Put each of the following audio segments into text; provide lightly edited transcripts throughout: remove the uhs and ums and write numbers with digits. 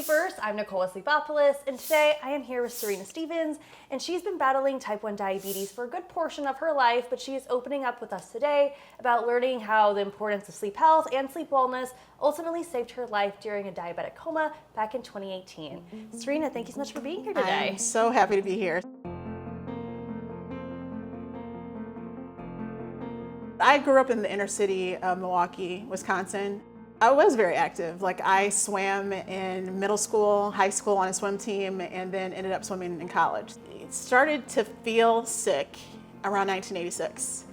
Sleepers. I'm Nichole Sleepopoulos, and today I am here with Serena Stevens, and she's been battling type 1 diabetes for a good portion of her life, but she is opening up with us today about learning how the importance of sleep health and sleep wellness ultimately saved her life during a diabetic coma back in 2018. Serena, thank you so much for being here today. I'm so happy to be here. I grew up in the inner city of Milwaukee, Wisconsin. I was very active. Like, I swam in middle school, high school on a swim team, and then ended up swimming in college. Started to feel sick around 1986.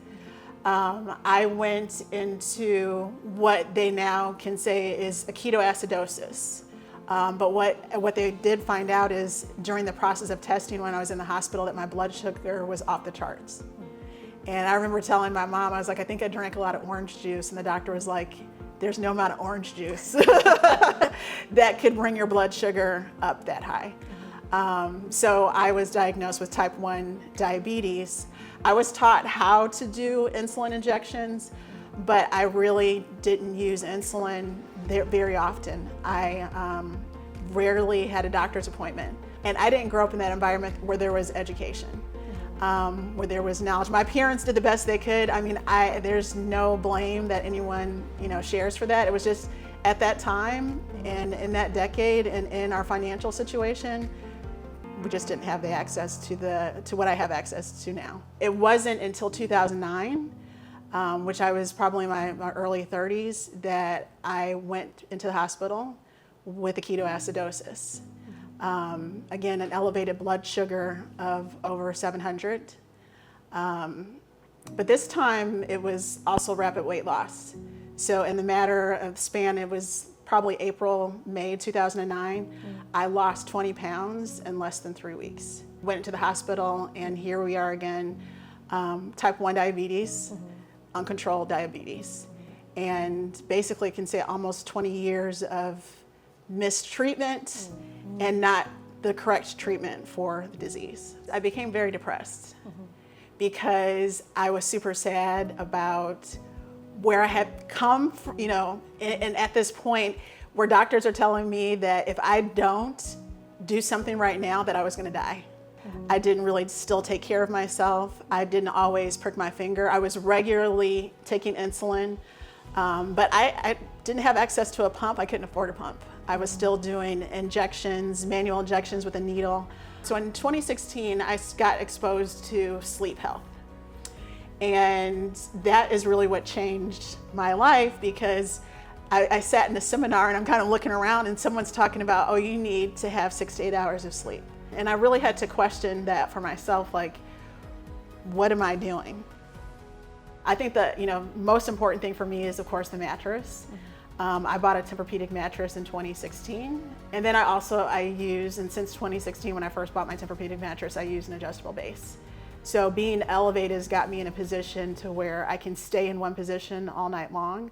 I went into what they now can say is a ketoacidosis. But what they did find out is during the process of testing when I was in the hospital that my blood sugar was off the charts. And I remember telling my mom, I was like, I think I drank a lot of orange juice. And the doctor was like, there's no amount of orange juice that could bring your blood sugar up that high. So I was diagnosed with type 1 diabetes. I was taught how to do insulin injections, but I really didn't use insulin very often. I rarely had a doctor's appointment. And I didn't grow up in that environment where there was education. Where there was knowledge. My parents did the best they could. I mean, there's no blame that anyone, shares for that. It was just at that time and in that decade and in our financial situation, we just didn't have the access to what I have access to now. It wasn't until 2009, which I was probably in my early 30s, that I went into the hospital with a ketoacidosis. Again, an elevated blood sugar of over 700. But this time it was also rapid weight loss. So in the matter of span, it was probably April, May 2009, I lost 20 pounds in less than 3 weeks. Went into the hospital, and here we are again, type 1 diabetes, uncontrolled diabetes. And basically can say almost 20 years of mistreatment and not the correct treatment for the disease. I became very depressed because I was super sad about where I had come from, and at this point where doctors are telling me that if I don't do something right now that I was gonna die. I didn't really still take care of myself. I didn't always prick my finger. I was regularly taking insulin, but I didn't have access to a pump. I couldn't afford a pump. I was still doing injections, manual injections with a needle. So in 2016, I got exposed to sleep health. And that is really what changed my life, because I sat in a seminar and I'm kind of looking around and someone's talking about, oh, you need to have 6 to 8 hours of sleep. And I really had to question that for myself, like, what am I doing? I think the most important thing for me is, of course, the mattress. I bought a Tempur-Pedic mattress in 2016. And then I use, and since 2016 when I first bought my Tempur-Pedic mattress, I use an adjustable base. So being elevated has got me in a position to where I can stay in one position all night long.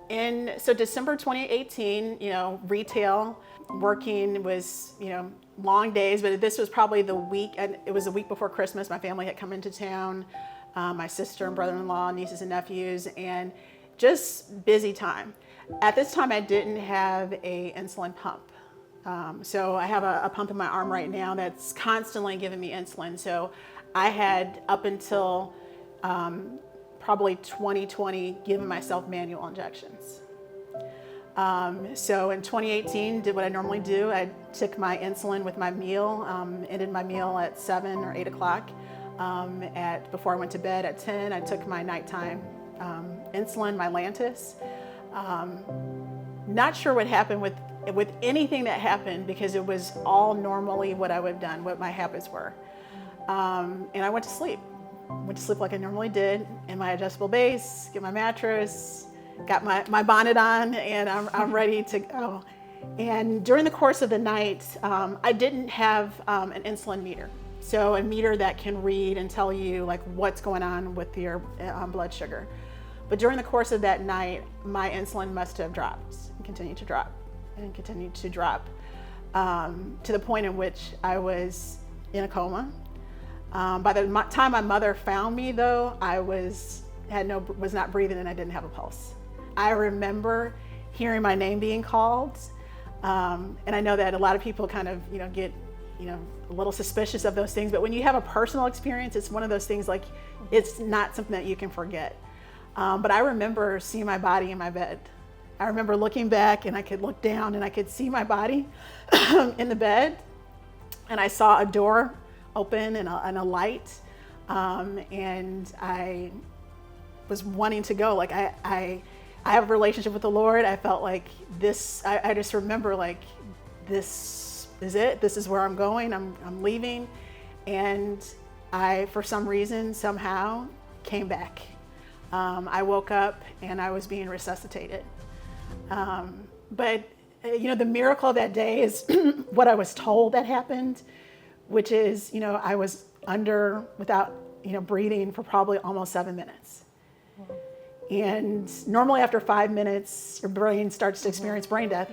And so December 2018, retail, working was, long days, but this was probably the week, and it was a week before Christmas. My family had come into town, my sister and brother-in-law, nieces and nephews, and just busy time. At this time, I didn't have an insulin pump. So I have a pump in my arm right now that's constantly giving me insulin. So I had, up until probably 2020, given myself manual injections. So in 2018, did what I normally do. I took my insulin with my meal, ended my meal at 7 or 8 o'clock. Before I went to bed at 10, I took my nighttime insulin, my Lantus. Not sure what happened with anything that happened, because it was all normally what I would have done, what my habits were. And I went to sleep. Went to sleep like I normally did, in my adjustable base, get my mattress, got my bonnet on, and I'm ready to go. And during the course of the night, I didn't have an insulin meter. So a meter that can read and tell you like what's going on with your blood sugar. But during the course of that night, my insulin must have dropped and continued to drop and continued to drop to the point in which I was in a coma. By the time my mother found me, though, I was not breathing and I didn't have a pulse. I remember hearing my name being called, And I know that a lot of people kind of, get, a little suspicious of those things, but when you have a personal experience, it's one of those things like, it's not something that you can forget. But I remember seeing my body in my bed. I remember looking back and I could look down and I could see my body in the bed, and I saw a door open and a light, and I was wanting to go. Like I have a relationship with the Lord. I felt like this, I just remember like, this is it. This is where I'm going. I'm leaving. And I, for some reason, somehow came back. I woke up and I was being resuscitated. But the miracle of that day is what I was told that happened, which is, I was without, breathing for probably almost 7 minutes. And normally after 5 minutes, your brain starts to experience brain death.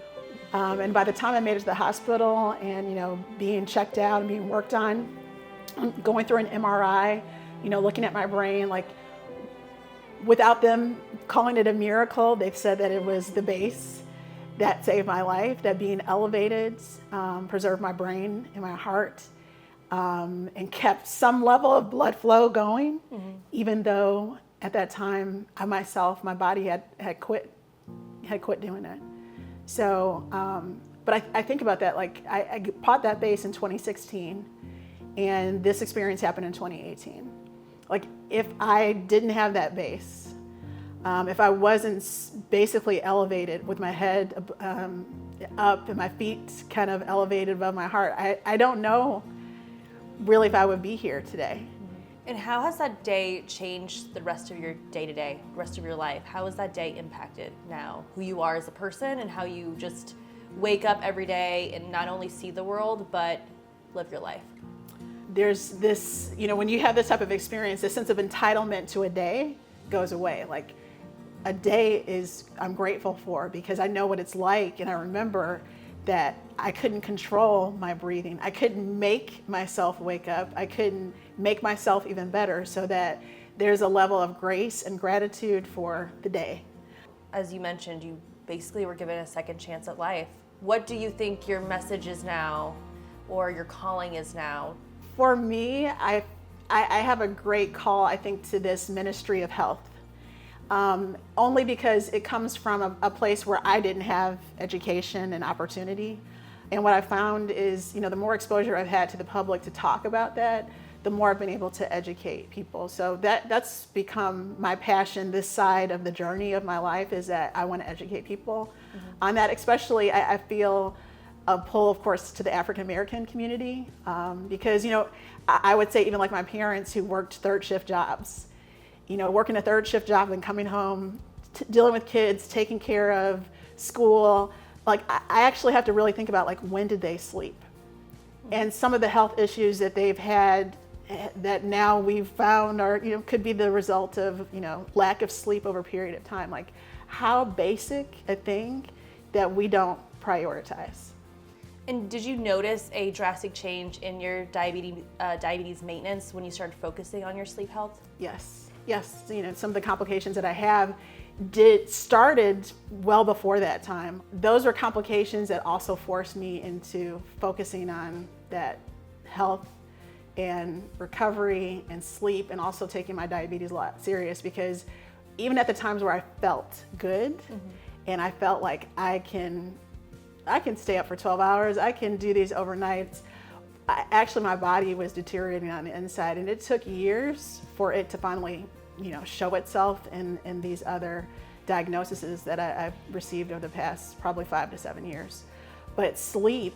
And by the time I made it to the hospital and, being checked out and being worked on, going through an MRI, looking at my brain, like without them calling it a miracle, they've said that it was the base that saved my life, that being elevated preserved my brain and my heart, and kept some level of blood flow going, even though at that time, my body had quit doing it. So, but I think about that, like I bought that base in 2016, and this experience happened in 2018. Like if I didn't have that base, if I wasn't basically elevated with my head up and my feet kind of elevated above my heart, I don't know really if I would be here today. And how has that day changed the rest of your day-to-day, rest of your life? How has that day impacted now who you are as a person and how you just wake up every day and not only see the world, but live your life? There's this, when you have this type of experience, the sense of entitlement to a day goes away. Like a day I'm grateful for because I know what it's like, and I remember that I couldn't control my breathing. I couldn't make myself wake up. I couldn't make myself even better, so that there's a level of grace and gratitude for the day. As you mentioned, you basically were given a second chance at life. What do you think your message is now, or your calling is now? For me, I have a great call, I think, to this ministry of health. Only because it comes from a place where I didn't have education and opportunity. And what I found is, the more exposure I've had to the public to talk about that, the more I've been able to educate people. So that's become my passion, this side of the journey of my life, is that I want to educate people on that. Especially, I feel a pull, of course, to the African American community, because, I would say even like my parents who worked third shift jobs, working a third shift job and coming home, dealing with kids, taking care of school. Like I actually have to really think about like, when did they sleep? And some of the health issues that they've had that now we've found are, could be the result of, lack of sleep over a period of time. Like how basic a thing that we don't prioritize. And did you notice a drastic change in your diabetes maintenance when you started focusing on your sleep health? Yes, some of the complications that I have started well before that time. Those were complications that also forced me into focusing on that health and recovery and sleep, and also taking my diabetes a lot serious, because even at the times where I felt good and I felt like I can stay up for 12 hours, I can do these overnights, actually my body was deteriorating on the inside, and it took years for it to finally show itself in these other diagnoses that I've received over the past probably 5 to 7 years. But sleep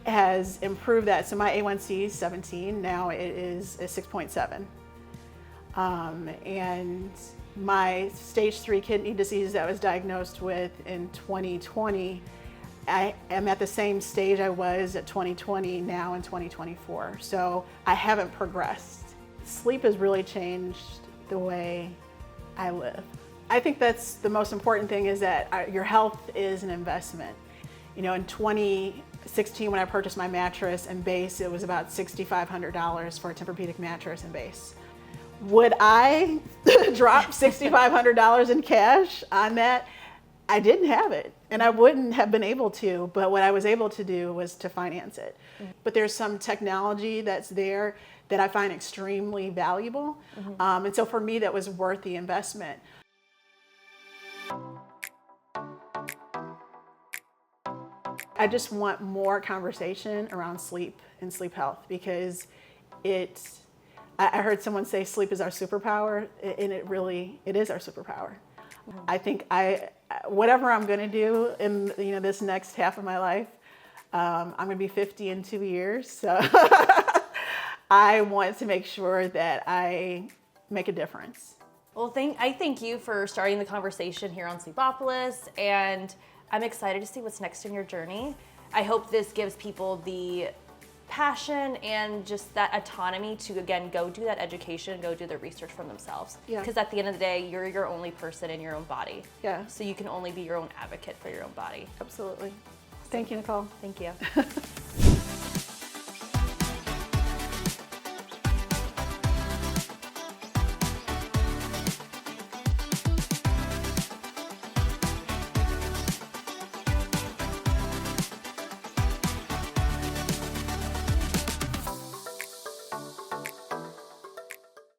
has improved that. So my A1C is 17, now it is a 6.7. And my stage 3 kidney disease that I was diagnosed with in 2020, I am at the same stage I was at 2020 now in 2024. So I haven't progressed. Sleep has really changed the way I live. I think that's the most important thing, is that your health is an investment. In 2016 when I purchased my mattress and base, it was about $6,500 for a Tempur-Pedic mattress and base. Would I drop $6,500 in cash on that? I didn't have it, and I wouldn't have been able to, but what I was able to do was to finance it. But there's some technology that's there that I find extremely valuable. And so for me, that was worth the investment. I just want more conversation around sleep and sleep health, because I heard someone say sleep is our superpower, and it is our superpower. I think whatever I'm going to do in this next half of my life, I'm going to be 50 in 2 years, so I want to make sure that I make a difference. Well, I thank you for starting the conversation here on Sleepopolis, and I'm excited to see what's next in your journey. I hope this gives people the passion and just that autonomy to, again, go do that education, go do the research for themselves. Yeah. Because at the end of the day, you're your only person in your own body. Yeah. So you can only be your own advocate for your own body. Absolutely. Thank you, Nichole. Thank you.